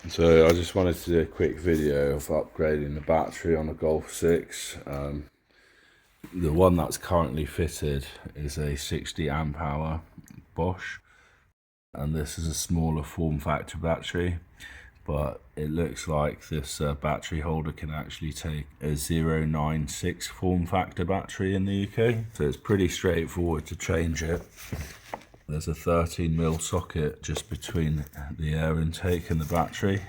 So I just wanted to do a quick video of upgrading the battery on a Golf 6. The one that's currently fitted is a 60 amp hour Bosch, and this is a smaller form factor battery, but it looks like this battery holder can actually take a 096 form factor battery in the UK, so it's pretty straightforward to change it. There's a 13mm socket just between the air intake and the battery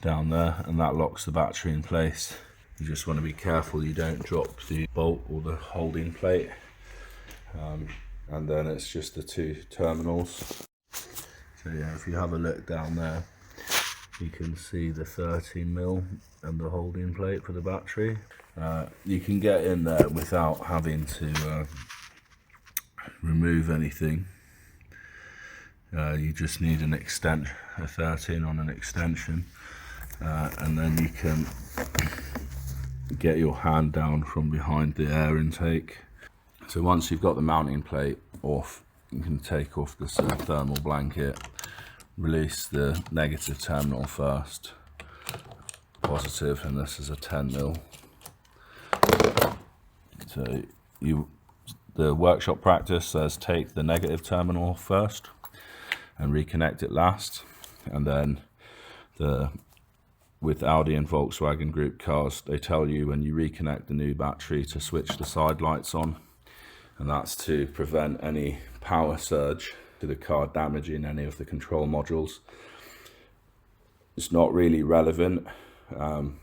down there, and that locks the battery in place. You just want to be careful you don't drop the bolt or the holding plate. And then it's just the two terminals. So yeah, if you have a look down there, you can see the 13mm and the holding plate for the battery. You can get in there without having to remove anything. You just need an extension, a 13 on an extension, and then you can get your hand down from behind the air intake. So once you've got the mounting plate off, you can take off this thermal blanket, release the negative terminal first, positive, and this is a 10mm. So the workshop practice says take the negative terminal off first and reconnect it last, and then with Audi and Volkswagen Group cars, they tell you when you reconnect the new battery to switch the side lights on, and that's to prevent any power surge to the car damaging any of the control modules. It's not really relevant on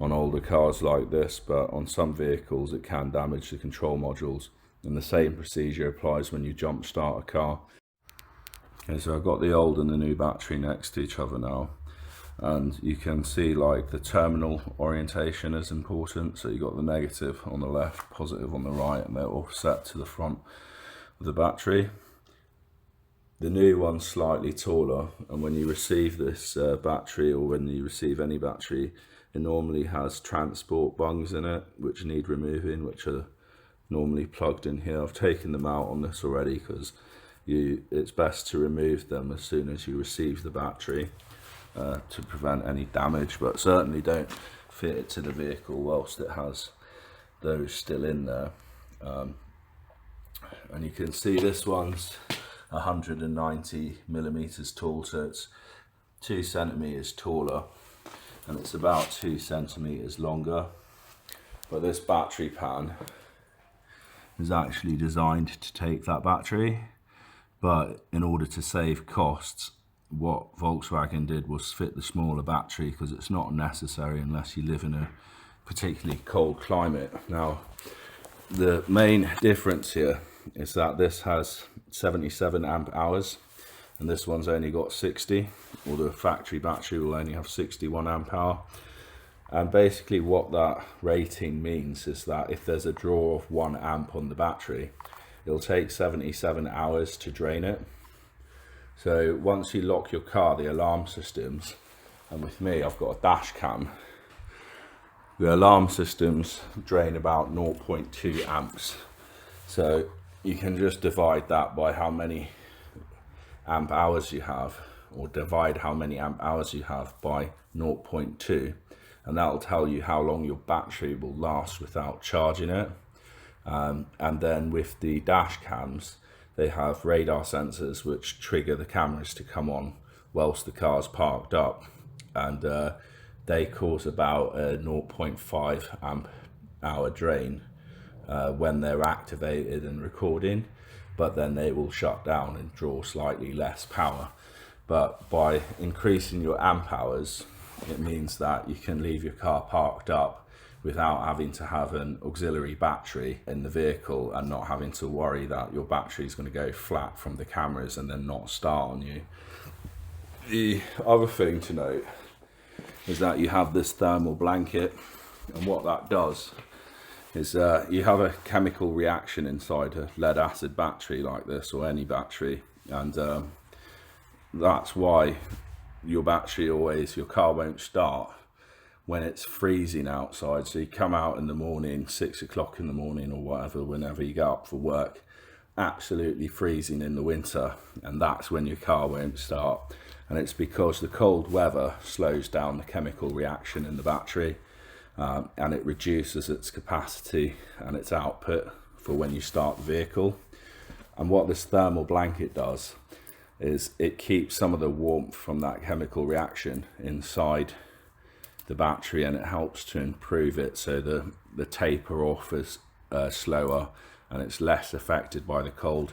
older cars like this, but on some vehicles it can damage the control modules, and the same procedure applies when you jump start a car. Okay, so I've got the old and the new battery next to each other now, and you can see like the terminal orientation is important. So you've got the negative on the left, positive on the right, and they're all set to the front of the battery. The new one's slightly taller, and when you receive this battery, or when you receive any battery, it normally has transport bungs in it which need removing, which are normally plugged in here. I've taken them out on this already because it's best to remove them as soon as you receive the battery to prevent any damage, but certainly don't fit it to the vehicle whilst it has those still in there. And you can see this one's 190mm tall, so it's 2 centimeters taller, and it's about 2 centimeters longer. But this battery pan is actually designed to take that battery, but in order to save costs, what Volkswagen did was fit the smaller battery, because it's not necessary unless you live in a particularly cold climate. Now, the main difference here is that this has 77 amp hours and this one's only got 60, or the factory battery will only have 61 amp hour. And basically what that rating means is that if there's a draw of 1 amp on the battery, it'll take 77 hours to drain it. So once you lock your car, the alarm systems, and with me I've got a dash cam, the alarm systems drain about 0.2 amps. So you can just divide that by how many amp hours you have, or divide how many amp hours you have by 0.2, and that'll tell you how long your battery will last without charging it. And then with the dash cams, they have radar sensors which trigger the cameras to come on whilst the car's parked up, and they cause about a 0.5 amp hour drain when they're activated and recording, but then they will shut down and draw slightly less power. But by increasing your amp hours, it means that you can leave your car parked up without having to have an auxiliary battery in the vehicle, and not having to worry that your battery is going to go flat from the cameras and then not start on you. The other thing to note is that you have this thermal blanket, and what that does is you have a chemical reaction inside a lead acid battery like this, or any battery, and that's why your car won't start when it's freezing outside. So you come out in the morning, 6 o'clock in the morning or whatever, whenever you get up for work, absolutely freezing in the winter, and that's when your car won't start. and it's because the cold weather slows down the chemical reaction in the battery, and it reduces its capacity and its output for when you start the vehicle. And what this thermal blanket does is it keeps some of the warmth from that chemical reaction inside the battery, and it helps to improve it so the taper off is slower and it's less affected by the cold.